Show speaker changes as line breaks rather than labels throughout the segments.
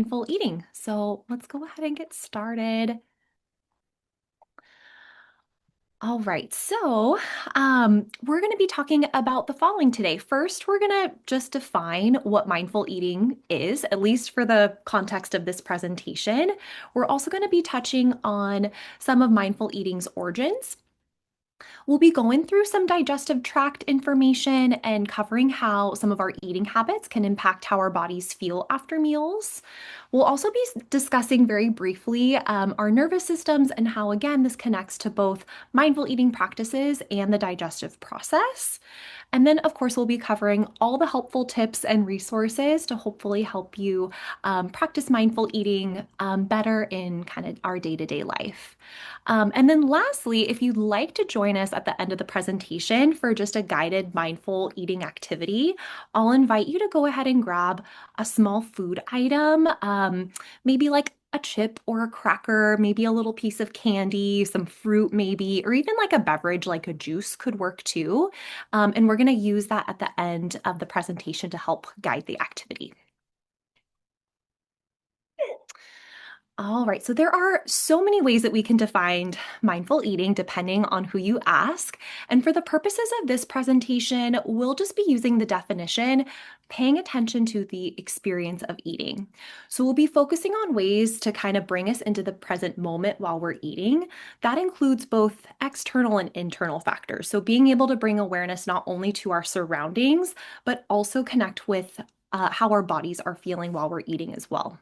mindful eating. So let's go ahead and get started. All right, we're going to be talking about the following today. First, we're going to just define what mindful eating is, at least for the context of this presentation. We're also going to be touching on some of mindful eating's origins. We'll be going through some digestive tract information and covering how some of our eating habits can impact how our bodies feel after meals. We'll also be discussing very briefly our nervous systems and how, again, this connects to both mindful eating practices and the digestive process. And then, of course, we'll be covering all the helpful tips and resources to hopefully help you practice mindful eating better in kind of our day-to-day life. And then lastly, if you'd like to join us at the end of the presentation for just a guided mindful eating activity, I'll invite you to go ahead and grab a small food item, maybe like a chip or a cracker, maybe a little piece of candy, some fruit maybe, or even like a beverage like a juice could work too. And we're going to use that at the end of the presentation to help guide the activity. All right, so there are so many ways that we can define mindful eating depending on who you ask. And for the purposes of this presentation, we'll just be using the definition, paying attention to the experience of eating. So we'll be focusing on ways to kind of bring us into the present moment while we're eating. That includes both external and internal factors. So being able to bring awareness not only to our surroundings, but also connect with how our bodies are feeling while we're eating as well.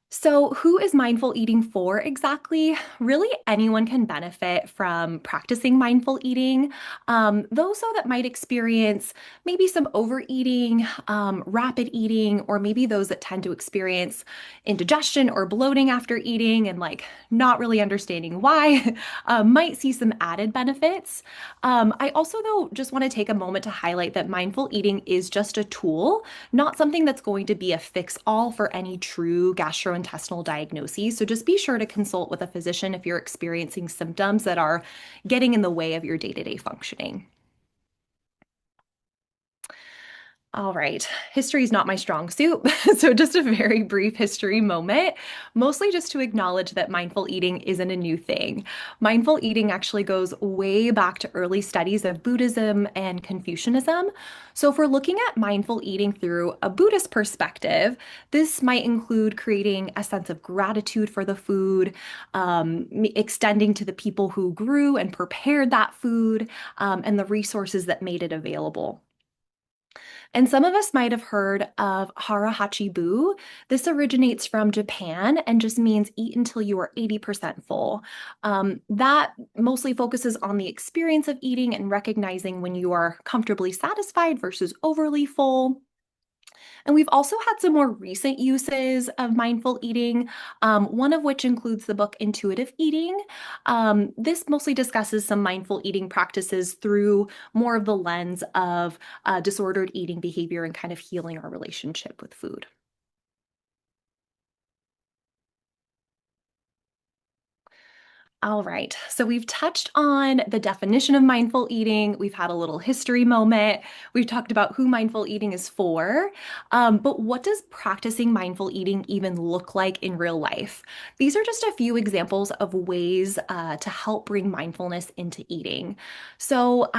So, who is mindful eating for exactly? Really, anyone can benefit from practicing mindful eating. Those though that might experience maybe some overeating, rapid eating, or maybe those that tend to experience indigestion or bloating after eating and like not really understanding why, might see some added benefits. I also, though, just want to take a moment to highlight that mindful eating is just a tool, not something that's going to be a fix all for any true gastrointestinal diagnoses. So just be sure to consult with a physician if you're experiencing symptoms that are getting in the way of your day-to-day functioning. All right, history is not my strong suit, so just a very brief history moment, mostly just to acknowledge that mindful eating isn't a new thing. Mindful eating actually goes way back to early studies of Buddhism and Confucianism. So if we're looking at mindful eating through a Buddhist perspective, this might include creating a sense of gratitude for the food, extending to the people who grew and prepared that food, and the resources that made it available. And some of us might have heard of hara hachibu. This originates from Japan and just means eat until you are 80% full. That mostly focuses on the experience of eating and recognizing when you are comfortably satisfied versus overly full. And we've also had some more recent uses of mindful eating, one of which includes the book Intuitive Eating. This mostly discusses some mindful eating practices through more of the lens of disordered eating behavior and kind of healing our relationship with food. All right, so we've touched on the definition of mindful eating. We've had a little history moment. We've talked about who mindful eating is for. But what does practicing mindful eating even look like in real life? These are just a few examples of ways to help bring mindfulness into eating. So,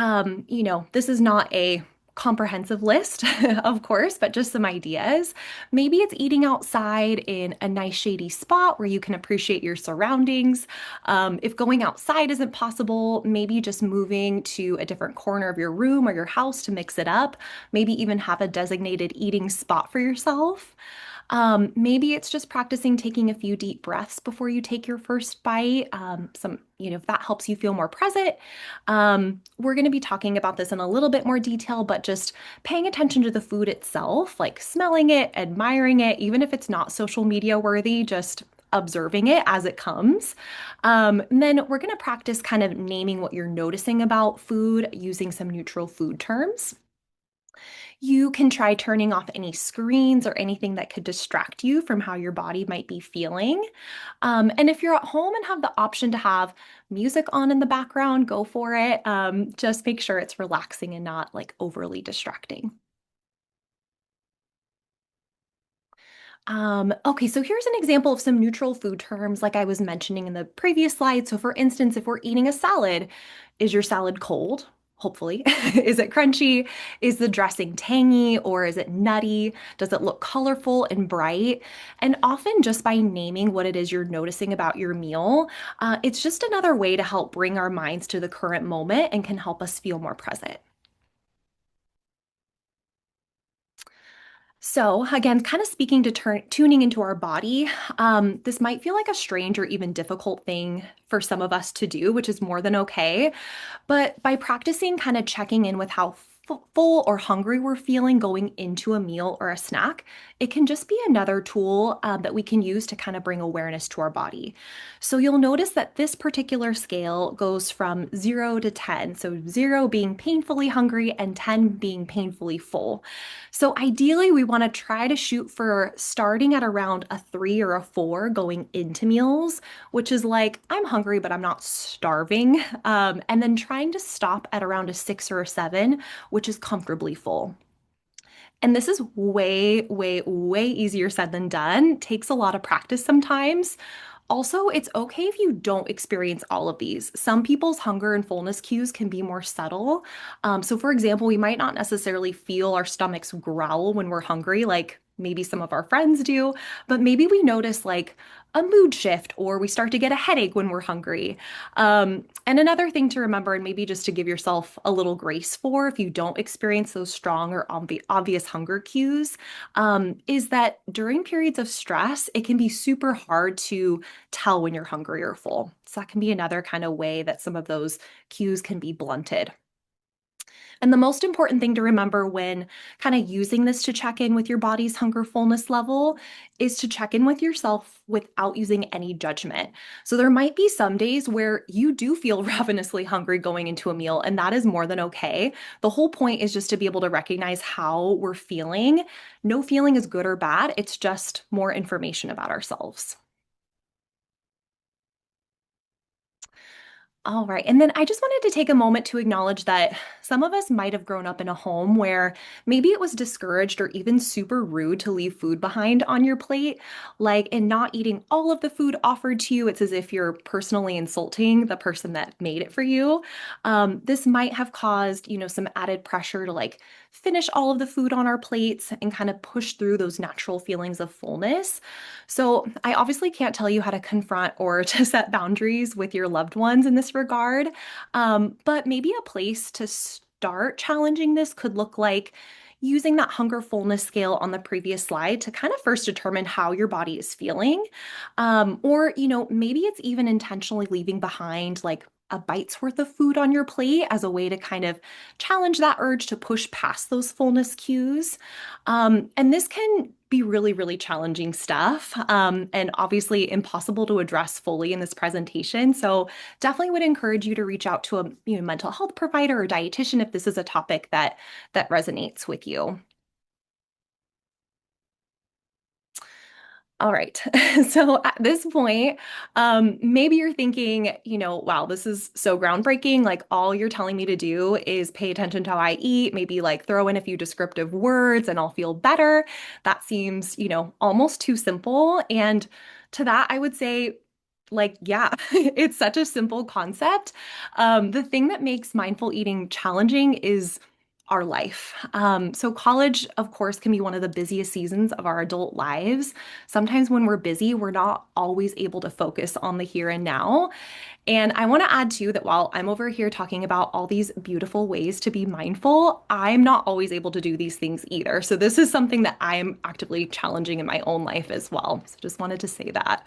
this is not a comprehensive list, of course, but just some ideas. Maybe it's eating outside in a nice shady spot where you can appreciate your surroundings. If going outside isn't possible, maybe just moving to a different corner of your room or your house to mix it up. Maybe even have a designated eating spot for yourself. Maybe it's just practicing taking a few deep breaths before you take your first bite. If that helps you feel more present. We're going to be talking about this in a little bit more detail, but just paying attention to the food itself, like smelling it, admiring it, even if it's not social media worthy, just observing it as it comes. And then we're going to practice kind of naming what you're noticing about food using some neutral food terms. You can try turning off any screens or anything that could distract you from how your body might be feeling. And if you're at home and have the option to have music on in the background, go for it. Just make sure it's relaxing and not like overly distracting. Okay, so here's an example of some neutral food terms like I was mentioning in the previous slide. So for instance, if we're eating a salad, is your salad cold? Hopefully. Is it crunchy? Is the dressing tangy or is it nutty? Does it look colorful and bright? And often just by naming what it is you're noticing about your meal, it's just another way to help bring our minds to the current moment and can help us feel more present. So, again, kind of speaking to tuning into our body, this might feel like a strange or even difficult thing for some of us to do, which is more than okay. But by practicing kind of checking in with how full or hungry we're feeling going into a meal or a snack, it can just be another tool that we can use to kind of bring awareness to our body. So you'll notice that this particular scale goes from 0 to 10. So 0 being painfully hungry and 10 being painfully full. So ideally, we want to try to shoot for starting at around a 3 or a 4 going into meals, which is like, I'm hungry, but I'm not starving. And then trying to stop at around a 6 or a 7, which is comfortably full. And this is way, way, way easier said than done. Takes a lot of practice sometimes. Also, it's okay if you don't experience all of these. Some people's hunger and fullness cues can be more subtle. So, for example, we might not necessarily feel our stomachs growl when we're hungry, like maybe some of our friends do, but maybe we notice like a mood shift or we start to get a headache when we're hungry. And another thing to remember, and maybe just to give yourself a little grace for if you don't experience those strong or obvious hunger cues, is that during periods of stress, it can be super hard to tell when you're hungry or full. So that can be another kind of way that some of those cues can be blunted. And the most important thing to remember when kind of using this to check in with your body's hunger fullness level is to check in with yourself without using any judgment. So there might be some days where you do feel ravenously hungry going into a meal, and that is more than okay. The whole point is just to be able to recognize how we're feeling. No feeling is good or bad, it's just more information about ourselves. All right. And then I just wanted to take a moment to acknowledge that some of us might have grown up in a home where maybe it was discouraged or even super rude to leave food behind on your plate. Like in not eating all of the food offered to you, it's as if you're personally insulting the person that made it for you. This might have caused, some added pressure to like finish all of the food on our plates and kind of push through those natural feelings of fullness. So, I obviously can't tell you how to confront or to set boundaries with your loved ones in this regard, but maybe a place to start challenging this could look like using that hunger fullness scale on the previous slide to kind of first determine how your body is feeling. Or, maybe it's even intentionally leaving behind like a bite's worth of food on your plate as a way to kind of challenge that urge to push past those fullness cues. And this can be really, really challenging stuff, and obviously impossible to address fully in this presentation. So definitely would encourage you to reach out to a mental health provider or dietitian if this is a topic that resonates with you. All right. So at this point, maybe you're thinking, wow, this is so groundbreaking. Like all you're telling me to do is pay attention to how I eat, maybe like throw in a few descriptive words and I'll feel better. That seems, almost too simple. And to that, I would say, like, yeah, it's such a simple concept. The thing that makes mindful eating challenging is our life. So, college, of course, can be one of the busiest seasons of our adult lives. Sometimes when we're busy, we're not always able to focus on the here and now. And I want to add too that while I'm over here talking about all these beautiful ways to be mindful, I'm not always able to do these things either. So, this is something that I am actively challenging in my own life as well. So, just wanted to say that.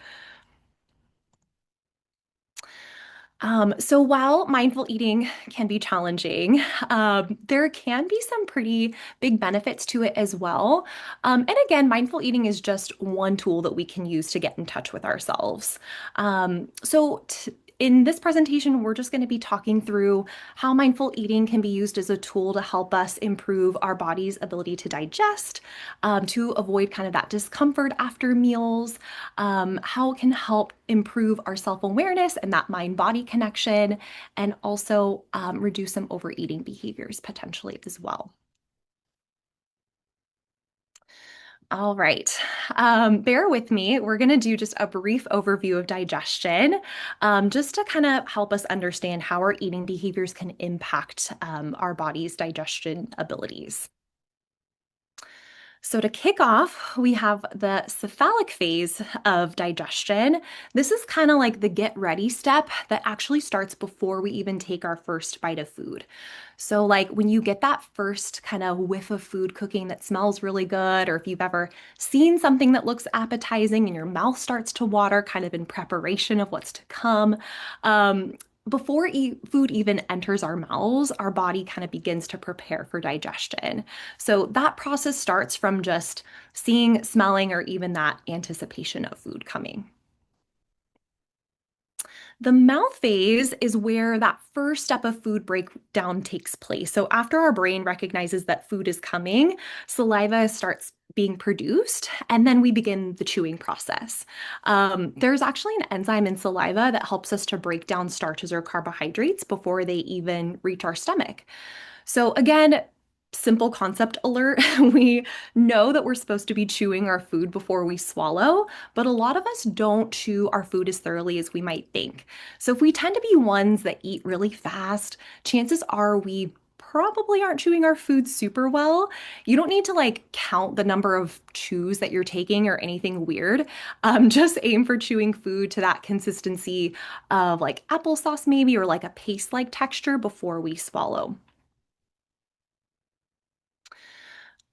So while mindful eating can be challenging, there can be some pretty big benefits to it as well. And again, mindful eating is just one tool that we can use to get in touch with ourselves. In this presentation, we're just going to be talking through how mindful eating can be used as a tool to help us improve our body's ability to digest, to avoid kind of that discomfort after meals, how it can help improve our self awareness and that mind body connection, and also reduce some overeating behaviors potentially as well. All right. Bear with me. We're going to do just a brief overview of digestion, just to kind of help us understand how our eating behaviors can impact our body's digestion abilities. So, to kick off, we have the cephalic phase of digestion. This is kind of like the get ready step that actually starts before we even take our first bite of food. So, like when you get that first kind of whiff of food cooking that smells really good, or if you've ever seen something that looks appetizing and your mouth starts to water, kind of in preparation of what's to come. Um, before food even enters our mouths, our body kind of begins to prepare for digestion. So that process starts from just seeing, smelling, or even that anticipation of food coming. The mouth phase is where that first step of food breakdown takes place. So, after our brain recognizes that food is coming, saliva starts being produced, and then we begin the chewing process. There's actually an enzyme in saliva that helps us to break down starches or carbohydrates before they even reach our stomach. So, again, simple concept alert. We know that we're supposed to be chewing our food before we swallow, but a lot of us don't chew our food as thoroughly as we might think. So, if we tend to be ones that eat really fast, chances are we probably aren't chewing our food super well. You don't need to like count the number of chews that you're taking or anything weird. Just aim for chewing food to that consistency of like applesauce, maybe, or like a paste like texture before we swallow.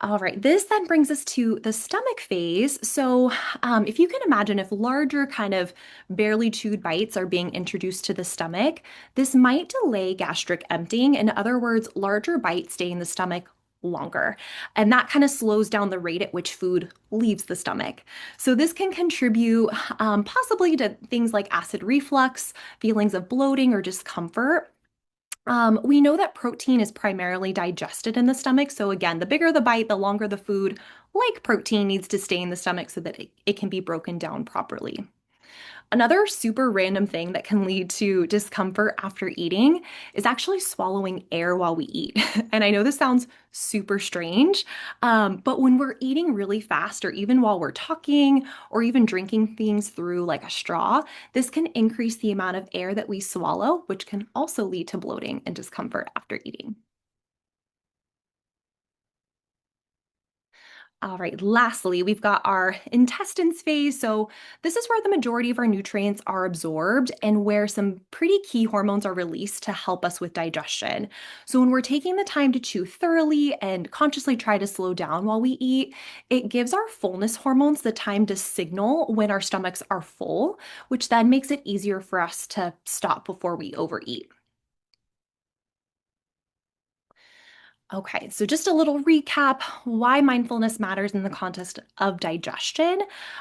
All right, this then brings us to the stomach phase. So, if you can imagine, if larger, kind of barely chewed bites are being introduced to the stomach, this might delay gastric emptying. In other words, larger bites stay in the stomach longer. And that kind of slows down the rate at which food leaves the stomach. So, this can contribute possibly to things like acid reflux, feelings of bloating or discomfort. We know that protein is primarily digested in the stomach. So, again, the bigger the bite, the longer the food, like protein, needs to stay in the stomach so that it can be broken down properly. Another super random thing that can lead to discomfort after eating is actually swallowing air while we eat. And I know this sounds super strange, but when we're eating really fast, or even while we're talking, or even drinking things through like a straw, this can increase the amount of air that we swallow, which can also lead to bloating and discomfort after eating. All right, lastly, we've got our intestines phase. So, this is where the majority of our nutrients are absorbed and where some pretty key hormones are released to help us with digestion. So, when we're taking the time to chew thoroughly and consciously try to slow down while we eat, it gives our fullness hormones the time to signal when our stomachs are full, which then makes it easier for us to stop before we overeat. Okay, so just a little recap why mindfulness matters in the context of digestion.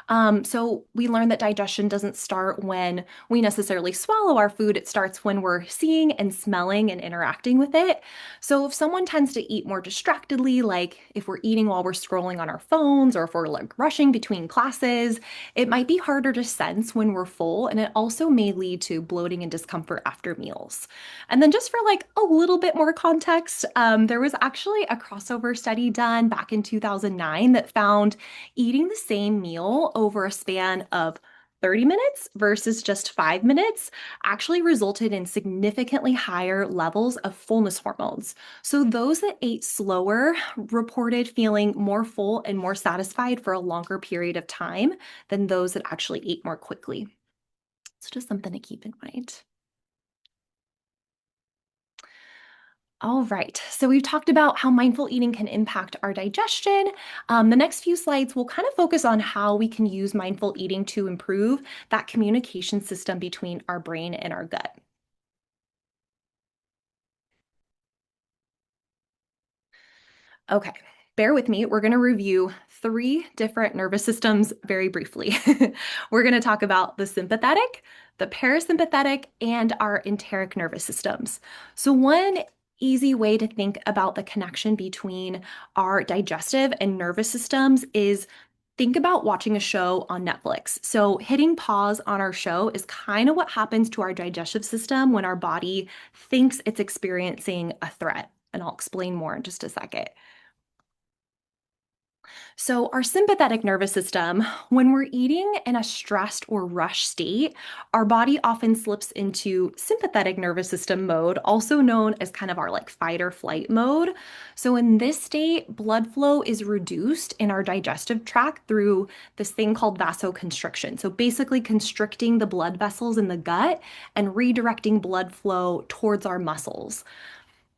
So, we learned that digestion doesn't start when we necessarily swallow our food, it starts when we're seeing and smelling and interacting with it. So, if someone tends to eat more distractedly, like if we're eating while we're scrolling on our phones or if we're like rushing between classes, it might be harder to sense when we're full, and it also may lead to bloating and discomfort after meals. And then, just for like a little bit more context, there was actually a crossover study done back in 2009 that found eating the same meal over a span of 30 minutes versus just 5 minutes actually resulted in significantly higher levels of fullness hormones. So, those that ate slower reported feeling more full and more satisfied for a longer period of time than those that actually ate more quickly. It's just something to keep in mind. All right, so we've talked about how mindful eating can impact our digestion. The next few slides will kind of focus on how we can use mindful eating to improve that communication system between our brain and our gut. Okay, bear with me. We're going to review three different nervous systems very briefly. We're going to talk about the sympathetic, the parasympathetic, and our enteric nervous systems. So, one easy way to think about the connection between our digestive and nervous systems is think about watching a show on Netflix. So, hitting pause on our show is kind of what happens to our digestive system when our body thinks it's experiencing a threat. And I'll explain more in just a second. So, our sympathetic nervous system, when we're eating in a stressed or rushed state, our body often slips into sympathetic nervous system mode, also known as kind of our like fight or flight mode. So, in this state, blood flow is reduced in our digestive tract through this thing called vasoconstriction. So, basically, constricting the blood vessels in the gut and redirecting blood flow towards our muscles.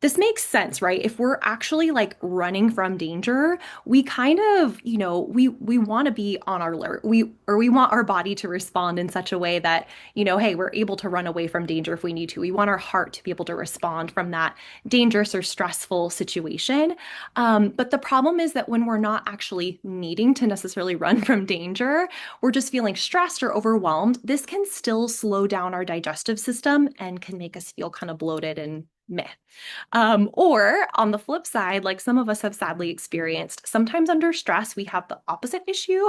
This makes sense, right? If we're actually like running from danger, we kind of, we want to be on our alert. We want our body to respond in such a way that, hey, we're able to run away from danger if we need to. We want our heart to be able to respond from that dangerous or stressful situation. But the problem is that when we're not actually needing to necessarily run from danger, we're just feeling stressed or overwhelmed. This can still slow down our digestive system and can make us feel kind of bloated and meh. Or on the flip side, like some of us have sadly experienced, sometimes under stress, we have the opposite issue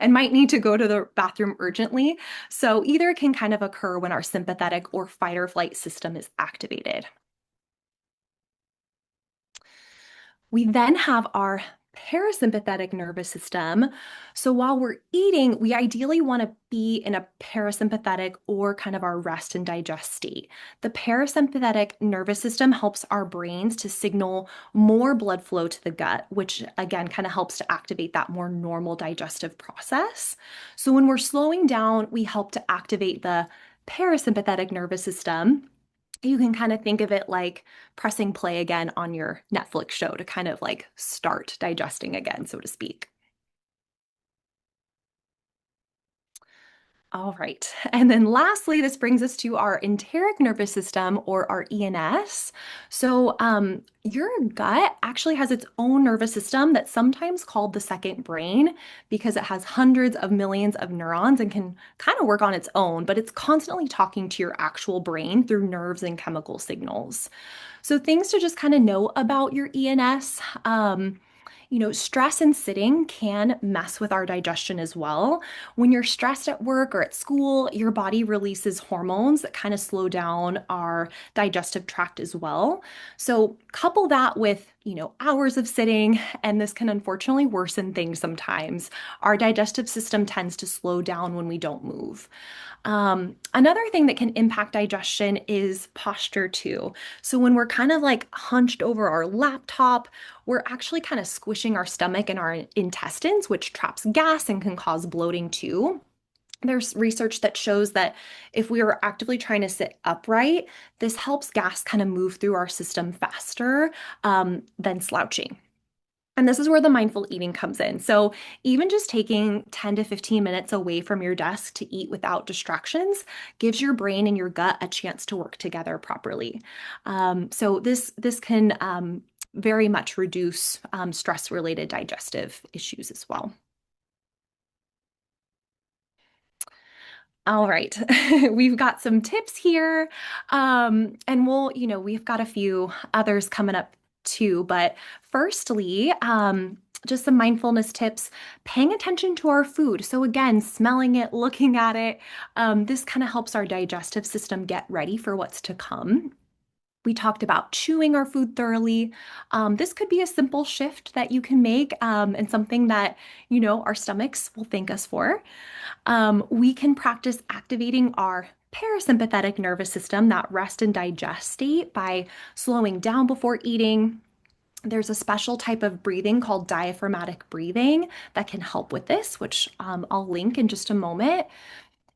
and might need to go to the bathroom urgently. So either can kind of occur when our sympathetic or fight or flight system is activated. We then have our parasympathetic nervous system. So while we're eating, we ideally want to be in a parasympathetic or kind of our rest and digest state. The parasympathetic nervous system helps our brains to signal more blood flow to the gut, which again kind of helps to activate that more normal digestive process. So when we're slowing down, we help to activate the parasympathetic nervous system. You can kind of think of it like pressing play again on your Netflix show to kind of like start digesting again, so to speak. All right. And then lastly, this brings us to our enteric nervous system or our ENS. So, your gut actually has its own nervous system that's sometimes called the second brain because it has hundreds of millions of neurons and can kind of work on its own, but it's constantly talking to your actual brain through nerves and chemical signals. So, things to just kind of know about your ENS. Stress and sitting can mess with our digestion as well. When you're stressed at work or at school, your body releases hormones that kind of slow down our digestive tract as well. So, couple that with, hours of sitting, and this can unfortunately worsen things sometimes. Our digestive system tends to slow down when we don't move. Another thing that can impact digestion is posture too. So when we're kind of like hunched over our laptop, we're actually kind of squishing our stomach and our intestines, which traps gas and can cause bloating too. There's research that shows that if we are actively trying to sit upright, this helps gas kind of move through our system faster than slouching. And this is where the mindful eating comes in. So, even just taking 10 to 15 minutes away from your desk to eat without distractions gives your brain and your gut a chance to work together properly. So this can very much reduce stress-related digestive issues as well. All right, we've got some tips here, and we've got a few others coming up too. But firstly, just some mindfulness tips, paying attention to our food. So again, smelling it, looking at it, this kind of helps our digestive system get ready for what's to come. We talked about chewing our food thoroughly. This could be a simple shift that you can make, and something that, our stomachs will thank us for. We can practice activating our parasympathetic nervous system, that rest and digest state, by slowing down before eating. There's a special type of breathing called diaphragmatic breathing that can help with this, which I'll link in just a moment.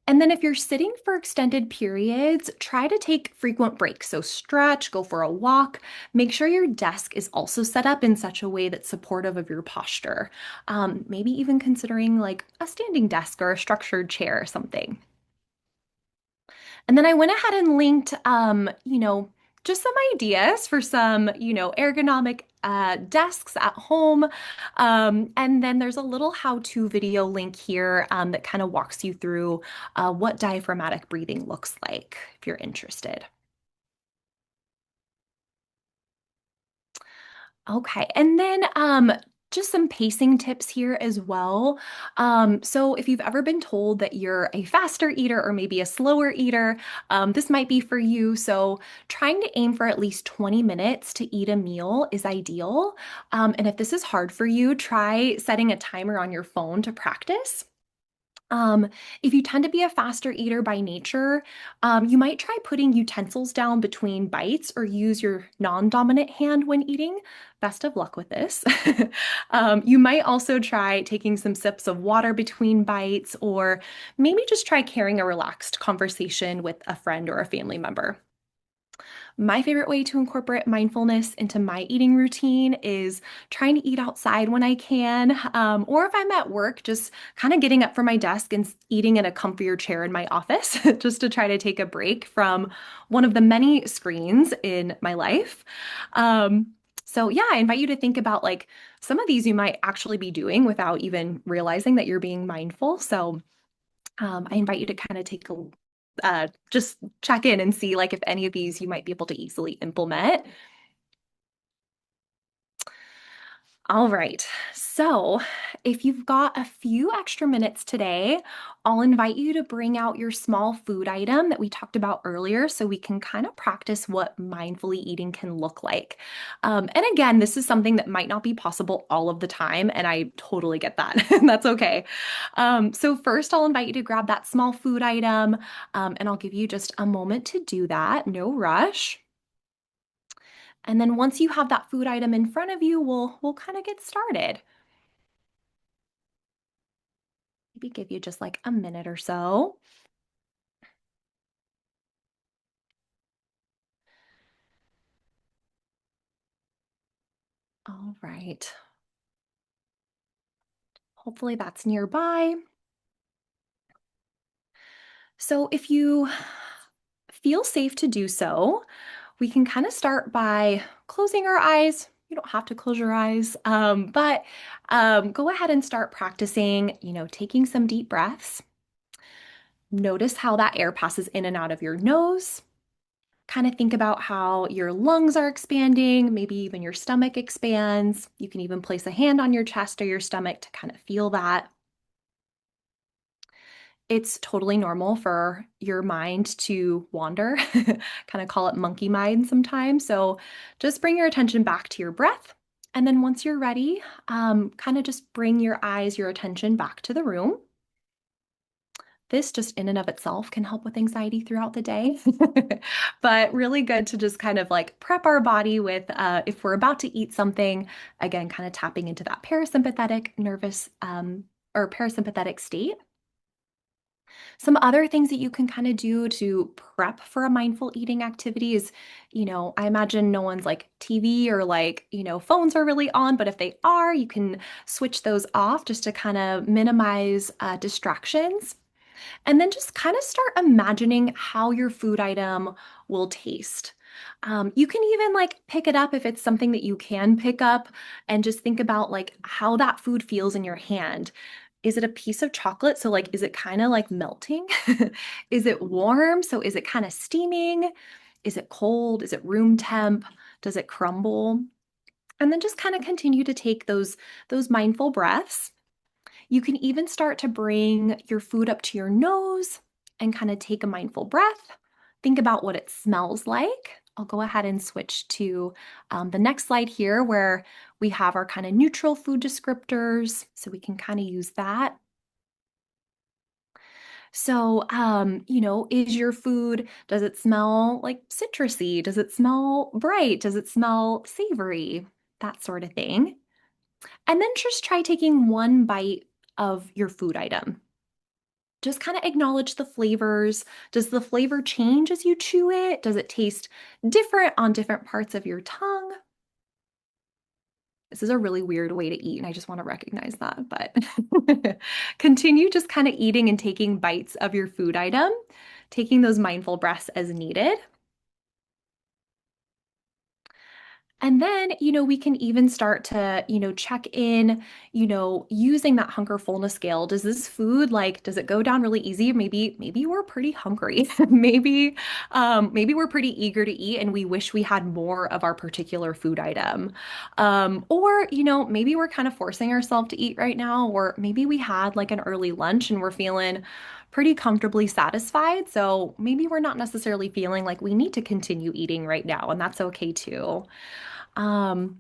And then if you're sitting for extended periods, try to take frequent breaks. So stretch, go for a walk. Make sure your desk is also set up in such a way that's supportive of your posture. Maybe even considering like a standing desk or a structured chair or something. And then I went ahead and linked, just some ideas for some, ergonomic desks at home. And then there's a little how-to video link here that kind of walks you through what diaphragmatic breathing looks like if you're interested. Okay, and then just some pacing tips here as well. So if you've ever been told that you're a faster eater or maybe a slower eater, this might be for you. So trying to aim for at least 20 minutes to eat a meal is ideal. And if this is hard for you, try setting a timer on your phone to practice. Um, if you tend to be a faster eater by nature, you might try putting utensils down between bites or use your non-dominant hand when eating. Best of luck with this. You might also try taking some sips of water between bites, or maybe just try carrying a relaxed conversation with a friend or a family member. My favorite way to incorporate mindfulness into my eating routine is trying to eat outside when I can, or if I'm at work, just kind of getting up from my desk and eating in a comfier chair in my office, just to try to take a break from one of the many screens in my life. Um, so yeah, I invite you to think about like some of these you might actually be doing without even realizing that you're being mindful. So I invite you to kind of take a just check in and see like if any of these you might be able to easily implement. All right. So, if you've got a few extra minutes today, I'll invite you to bring out your small food item that we talked about earlier so we can kind of practice what mindfully eating can look like. And again, this is something that might not be possible all of the time, and I totally get that. That's okay. So, first, I'll invite you to grab that small food item, and I'll give you just a moment to do that. No rush. And then once you have that food item in front of you, we'll kind of get started. Maybe give you just like a minute or so. All right. Hopefully that's nearby. So if you feel safe to do so, we can kind of start by closing our eyes. You don't have to close your eyes, but go ahead and start practicing, taking some deep breaths. Notice how that air passes in and out of your nose. Kind of think about how your lungs are expanding, maybe even your stomach expands. You can even place a hand on your chest or your stomach to kind of feel that. It's totally normal for your mind to wander, kind of call it monkey mind sometimes. So just bring your attention back to your breath. And then once you're ready, kind of just bring your eyes, your attention back to the room. This just in and of itself can help with anxiety throughout the day, but really good to just kind of like prep our body with if we're about to eat something, again, kind of tapping into that parasympathetic nervous or parasympathetic state. Some other things that you can kind of do to prep for a mindful eating activity is, I imagine no one's like TV or like, phones are really on, but if they are, you can switch those off just to kind of minimize distractions. And then just kind of start imagining how your food item will taste. You can even like pick it up if it's something that you can pick up and just think about like how that food feels in your hand. Is it a piece of chocolate? So, like, is it kind of like melting? Is it warm? So, is it kind of steaming? Is it cold? Is it room temp? Does it crumble? And then just kind of continue to take those mindful breaths. You can even start to bring your food up to your nose and kind of take a mindful breath. Think about what it smells like. I'll go ahead and switch to the next slide here where we have our kind of neutral food descriptors. So we can kind of use that. So, is your food, does it smell like citrusy? Does it smell bright? Does it smell savory? That sort of thing. And then just try taking one bite of your food item. Just kind of acknowledge the flavors. Does the flavor change as you chew it? Does it taste different on different parts of your tongue? This is a really weird way to eat, and I just want to recognize that. But continue just kind of eating and taking bites of your food item, taking those mindful breaths as needed. And then, we can even start to, check in, using that hunger fullness scale. Does this food like, does it go down really easy? Maybe we're pretty hungry. Maybe we're pretty eager to eat and we wish we had more of our particular food item. Or, maybe we're kind of forcing ourselves to eat right now, or maybe we had like an early lunch and we're feeling pretty comfortably satisfied. So maybe we're not necessarily feeling like we need to continue eating right now, and that's okay too. Um,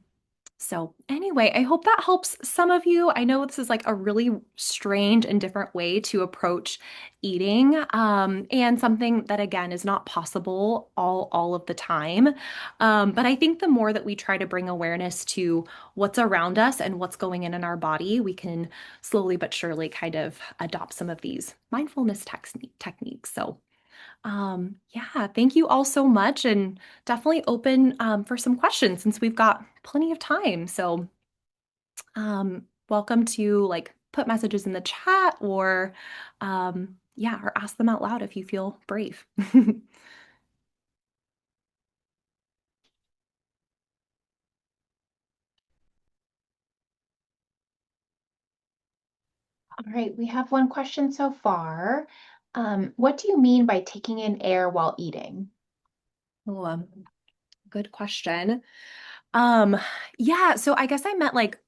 so anyway, I hope that helps some of you. I know this is like a really strange and different way to approach eating, and something that again is not possible all of the time. But I think the more that we try to bring awareness to what's around us and what's going in our body, we can slowly but surely kind of adopt some of these mindfulness techniques. So yeah, thank you all so much, and definitely open for some questions since we've got plenty of time. So, welcome to like put messages in the chat or, yeah, or ask them out loud if you feel brave.
All right, we have one question so far. What do you mean by taking in air while eating?
Oh, good question. Um, yeah, so I guess I meant like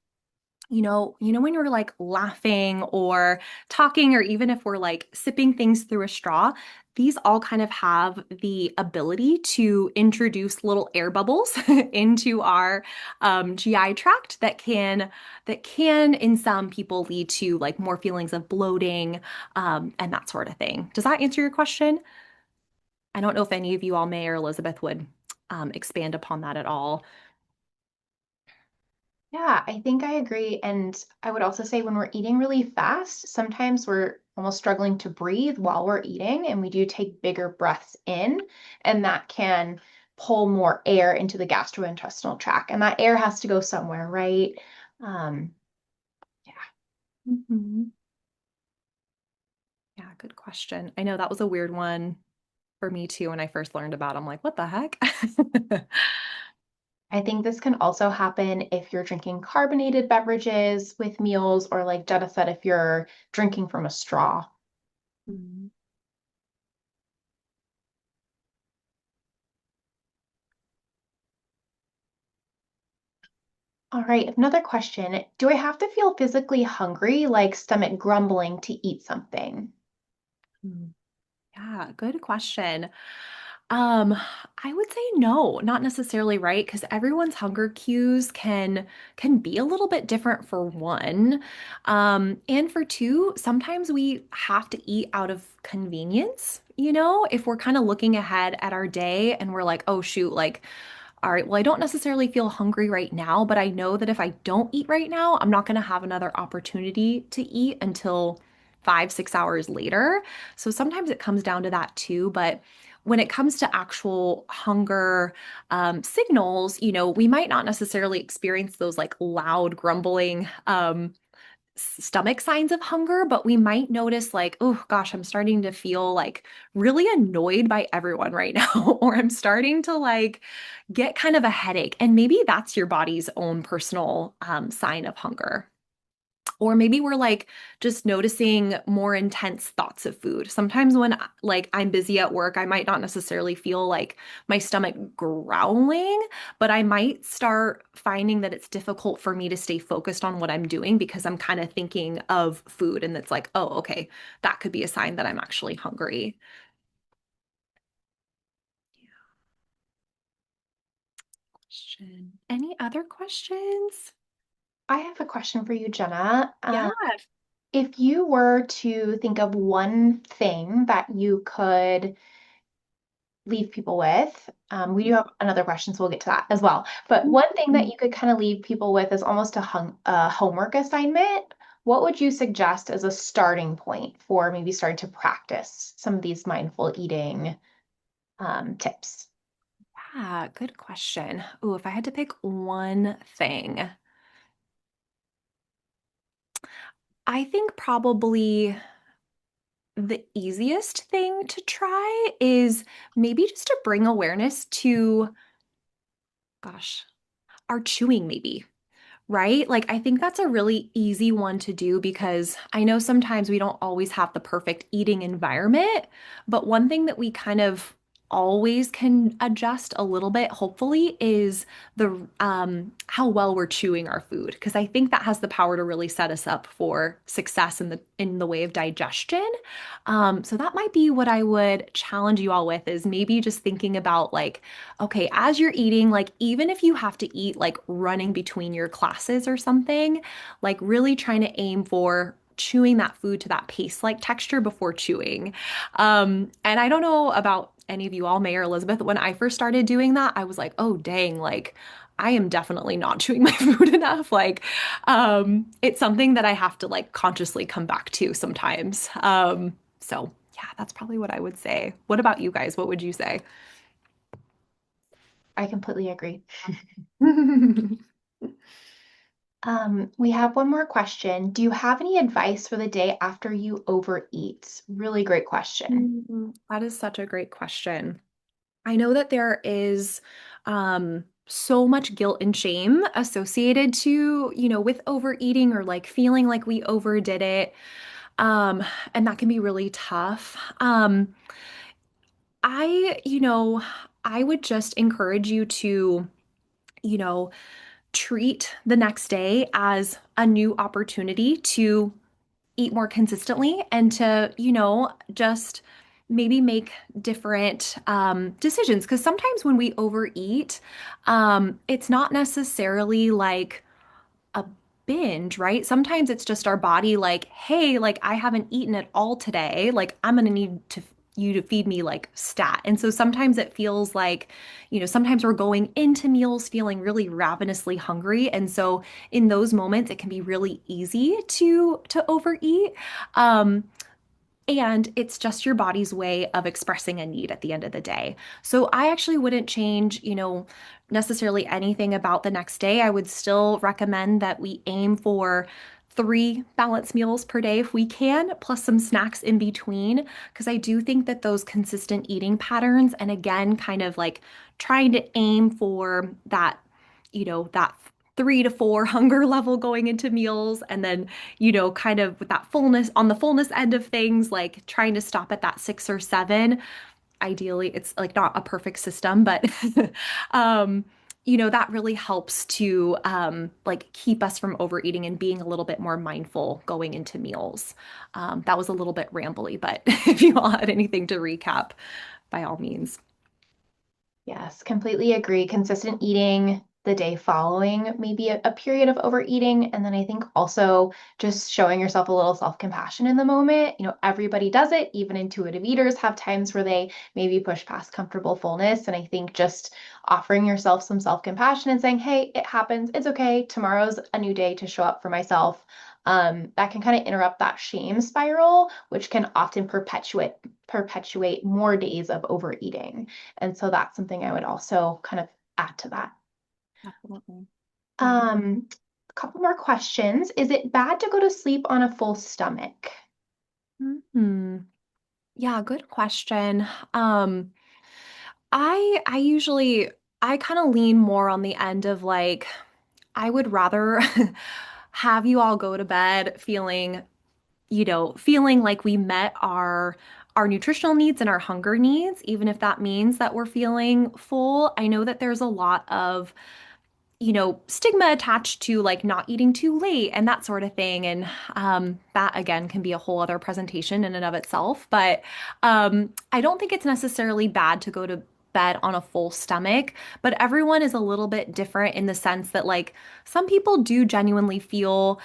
when you're like laughing or talking, or even if we're like sipping things through a straw, these all kind of have the ability to introduce little air bubbles into our GI tract that can in some people lead to like more feelings of bloating, and that sort of thing. Does that answer your question? I don't know if any of you all, May or Elizabeth, would expand upon that at all.
Yeah, I think I agree. And I would also say when we're eating really fast, sometimes we're almost struggling to breathe while we're eating, and we do take bigger breaths in, and that can pull more air into the gastrointestinal tract. And that air has to go somewhere, right? Um, yeah.
Mhm. Yeah, good question. I know that was a weird one for me too when I first learned about it. I'm like, what the heck?
I think this can also happen if you're drinking carbonated beverages with meals, or like Jetta said, if you're drinking from a straw.
Mm.
All right, another question. Do I have to feel physically hungry, like stomach grumbling, to eat something?
Mm. Yeah, good question. Um, I would say no, not necessarily, right? Because everyone's hunger cues can be a little bit different for one. And for two, sometimes we have to eat out of convenience, if we're kind of looking ahead at our day and we're like, oh shoot, like, all right, well, I don't necessarily feel hungry right now, but I know that if I don't eat right now, I'm not going to have another opportunity to eat until 5, 6 hours later. So sometimes it comes down to that too. But when it comes to actual hunger signals, we might not necessarily experience those like loud grumbling stomach signs of hunger, but we might notice like, oh gosh, I'm starting to feel like really annoyed by everyone right now, or I'm starting to like get kind of a headache. And maybe that's your body's own personal sign of hunger. Or maybe we're like just noticing more intense thoughts of food. Sometimes when like I'm busy at work, I might not necessarily feel like my stomach growling, but I might start finding that it's difficult for me to stay focused on what I'm doing because I'm kind of thinking of food, and it's like, oh, okay, that could be a sign that I'm actually hungry. Question. Any other questions?
I have a question for you, Jenna.
Yeah.
If you were to think of one thing that you could leave people with, we do have another question, so we'll get to that as well. But one thing that you could kind of leave people with is almost a homework assignment. What would you suggest as a starting point for maybe starting to practice some of these mindful eating tips?
Yeah, good question. Oh, if I had to pick one thing, I think probably the easiest thing to try is maybe just to bring awareness to, gosh, our chewing maybe. Right? Like, I think that's a really easy one to do because I know sometimes we don't always have the perfect eating environment, but one thing that we kind of always can adjust a little bit, hopefully, is the how well we're chewing our food because I think that has the power to really set us up for success in the way of digestion. So that might be what I would challenge you all with is maybe just thinking about like okay, as you're eating, like even if you have to eat like running between your classes or something, like really trying to aim for chewing that food to that paste-like texture before chewing. And I don't know about any of you all, May or Elizabeth, when I first started doing that, I was like, oh dang, like I am definitely not chewing my food enough. Like, it's something that I have to like consciously come back to sometimes. So yeah, that's probably what I would say. What about you guys? What would you say?
I completely agree. We have one more question. Do you have any advice for the day after you overeat? Really great question.
That is such a great question. I know that there is so much guilt and shame associated to, with overeating or like feeling like we overdid it. And that can be really tough. I, you know, I would just encourage you to, you know, treat the next day as a new opportunity to eat more consistently and to, just maybe make different decisions. Because sometimes when we overeat, it's not necessarily like a binge, right? Sometimes it's just our body like, hey, like I haven't eaten at all today. Like I'm gonna need to you to feed me like stat. And so sometimes it feels like, sometimes we're going into meals feeling really ravenously hungry. And so in those moments, it can be really easy to overeat. Um, and it's just your body's way of expressing a need at the end of the day. So I actually wouldn't change, necessarily anything about the next day. I would still recommend that we aim for 3 balanced meals per day if we can, plus some snacks in between, because I do think that those consistent eating patterns, and again, kind of like trying to aim for that, that 3 to 4 hunger level going into meals, and then kind of with that fullness on the fullness end of things, like trying to stop at that 6 or 7. Ideally, it's like not a perfect system, but um, that really helps to like keep us from overeating and being a little bit more mindful going into meals. That was a little bit rambly, but if you all had anything to recap, by all means.
Yes, completely agree. Consistent eating the day following maybe a period of overeating. And then I think also just showing yourself a little self-compassion in the moment. Everybody does it. Even intuitive eaters have times where they maybe push past comfortable fullness. And I think just offering yourself some self-compassion and saying, hey, it happens. It's okay. Tomorrow's a new day to show up for myself. That can kind of interrupt that shame spiral, which can often perpetuate more days of overeating. And so that's something I would also kind of add to that.
Definitely. Yeah.
A couple more questions. Is it bad to go to sleep on a full stomach?
Hmm. Yeah, good question. Um, I usually I kind of lean more on the end of like I would rather have you all go to bed feeling like we met our nutritional needs and our hunger needs, even if that means that we're feeling full. I know that there's a lot of stigma attached to like not eating too late and that sort of thing. And that again can be a whole other presentation in and of itself. But I don't think it's necessarily bad to go to bed on a full stomach, but everyone is a little bit different in the sense that like some people do genuinely feel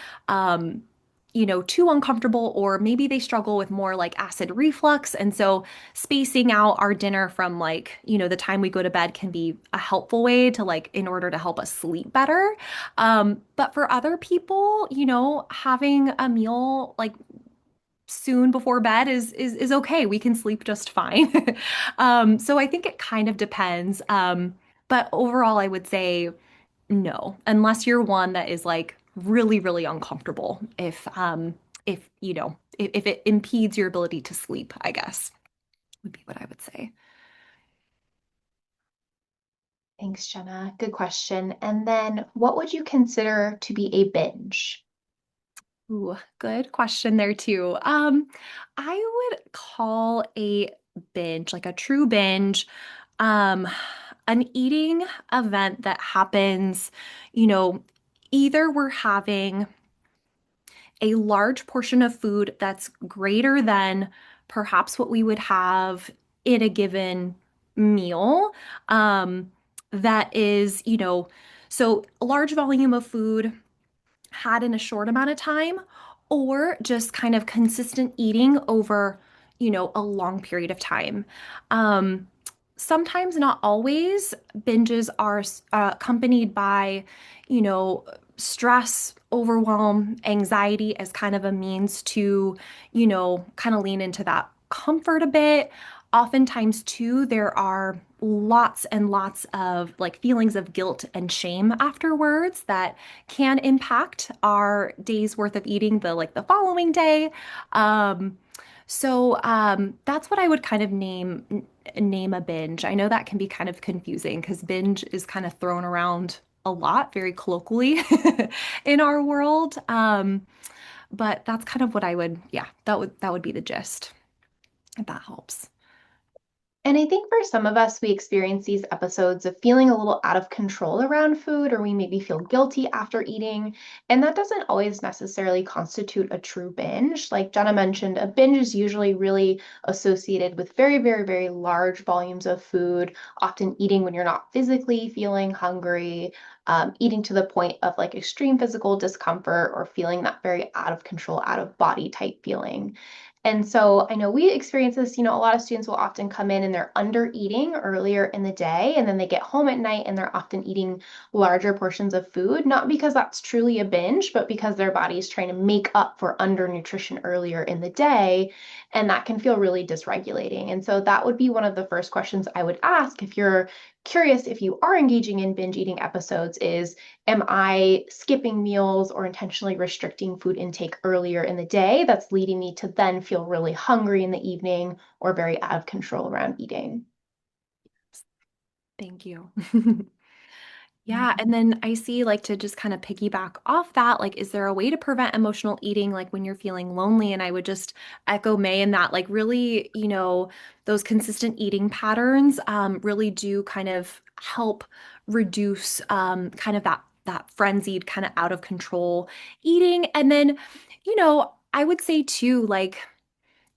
too uncomfortable, or maybe they struggle with more like acid reflux. And so spacing out our dinner from like, the time we go to bed can be a helpful way to like in order to help us sleep better. But for other people, having a meal like soon before bed is okay. We can sleep just fine. So I think it kind of depends. But overall, I would say no, unless you're one that is like really, really uncomfortable. If it impedes your ability to sleep, I guess would be what I would say.
Thanks, Jenna. Good question. And then what would you consider to be a binge?
Ooh, good question there too. I would call a binge, like a true binge, um, an eating event that happens, you know, either we're having a large portion of food that's greater than perhaps what we would have in a given meal. Um, that is, so a large volume of food had in a short amount of time, or just kind of consistent eating over, a long period of time. Um, Sometimes, not always, binges are accompanied by, you know, stress, overwhelm, anxiety as kind of a means to, kind of lean into that comfort a bit. Oftentimes, too, there are lots and lots of like feelings of guilt and shame afterwards that can impact our day's worth of eating the following day. That's what I would kind of name a binge. I know that can be kind of confusing because binge is kind of thrown around a lot, very colloquially in our world. But that's kind of what yeah, that would be the gist, if that helps.
And I think for some of us, we experience these episodes of feeling a little out of control around food, or we maybe feel guilty after eating. And that doesn't always necessarily constitute a true binge. Like Jenna mentioned, a binge is usually really associated with very, very, very large volumes of food, often eating when you're not physically feeling hungry, eating to the point of like extreme physical discomfort or feeling that very out of control, out of body type feeling. And so I know we experience this, a lot of students will often come in and they're under eating earlier in the day, and then they get home at night and they're often eating larger portions of food, not because that's truly a binge, but because their body is trying to make up for undernutrition earlier in the day. And that can feel really dysregulating. And so that would be one of the first questions I would ask if you're curious if you are engaging in binge eating episodes is, am I skipping meals or intentionally restricting food intake earlier in the day that's leading me to then feel really hungry in the evening or very out of control around eating?
Thank you. Yeah, and then I see like to just kind of piggyback off that, like, is there a way to prevent emotional eating like when you're feeling lonely? And I would just echo May in that, like, really, those consistent eating patterns really do kind of help reduce kind of that frenzied, kind of out of control eating. And then, I would say too, like,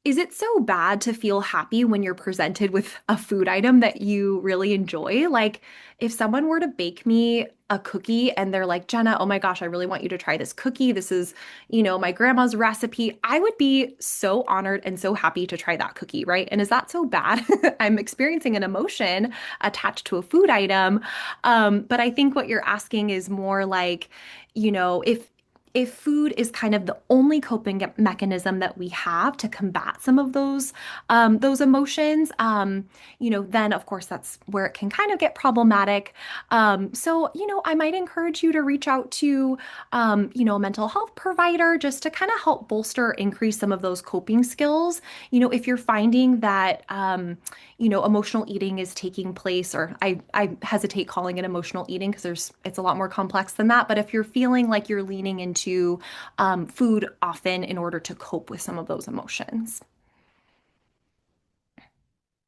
is it so bad to feel happy when you're presented with a food item that you really enjoy? Like, if someone were to bake me a cookie and they're like, Jenna, oh my gosh, I really want you to try this cookie. This is, my grandma's recipe. I would be so honored and so happy to try that cookie, right? And is that so bad? I'm experiencing an emotion attached to a food item. But I think what you're asking is more like, if food is kind of the only coping mechanism that we have to combat some of those emotions, then of course that's where it can kind of get problematic. I might encourage you to reach out to, a mental health provider just to kind of help bolster, increase some of those coping skills. If you're finding that, emotional eating is taking place, or I hesitate calling it emotional eating because it's a lot more complex than that. But if you're feeling like you're leaning into food often in order to cope with some of those emotions.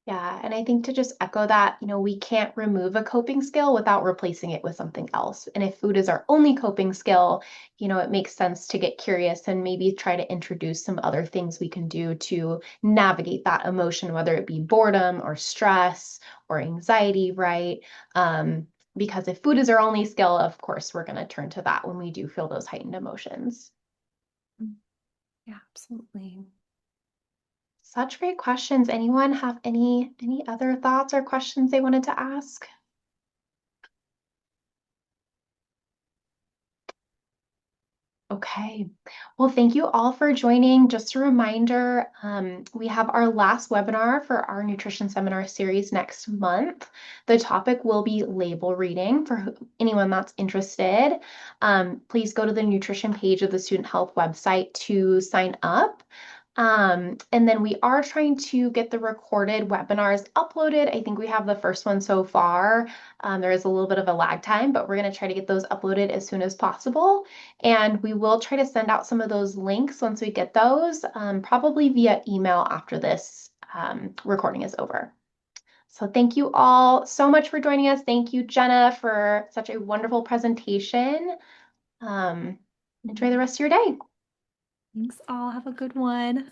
Yeah, and I think to just echo that, we can't remove a coping skill without replacing it with something else. And if food is our only coping skill, it makes sense to get curious and maybe try to introduce some other things we can do to navigate that emotion, whether it be boredom or stress or anxiety, right? Because if food is our only skill, of course, we're going to turn to that when we do feel those heightened emotions.
Yeah, absolutely.
Such great questions. Anyone have any other thoughts or questions they wanted to ask? Okay. Well, thank you all for joining. Just a reminder, we have our last webinar for our nutrition seminar series next month. The topic will be label reading for anyone that's interested. Please go to the nutrition page of the Student Health website to sign up. And then we are trying to get the recorded webinars uploaded. I think we have the first one so far. There is a little bit of a lag time, but we're going to try to get those uploaded as soon as possible. And we will try to send out some of those links once we get those, probably via email after this recording is over. So thank you all so much for joining us. Thank you, Jenna, for such a wonderful presentation. Um, Enjoy the rest of your day.
Thanks all. Have a good one.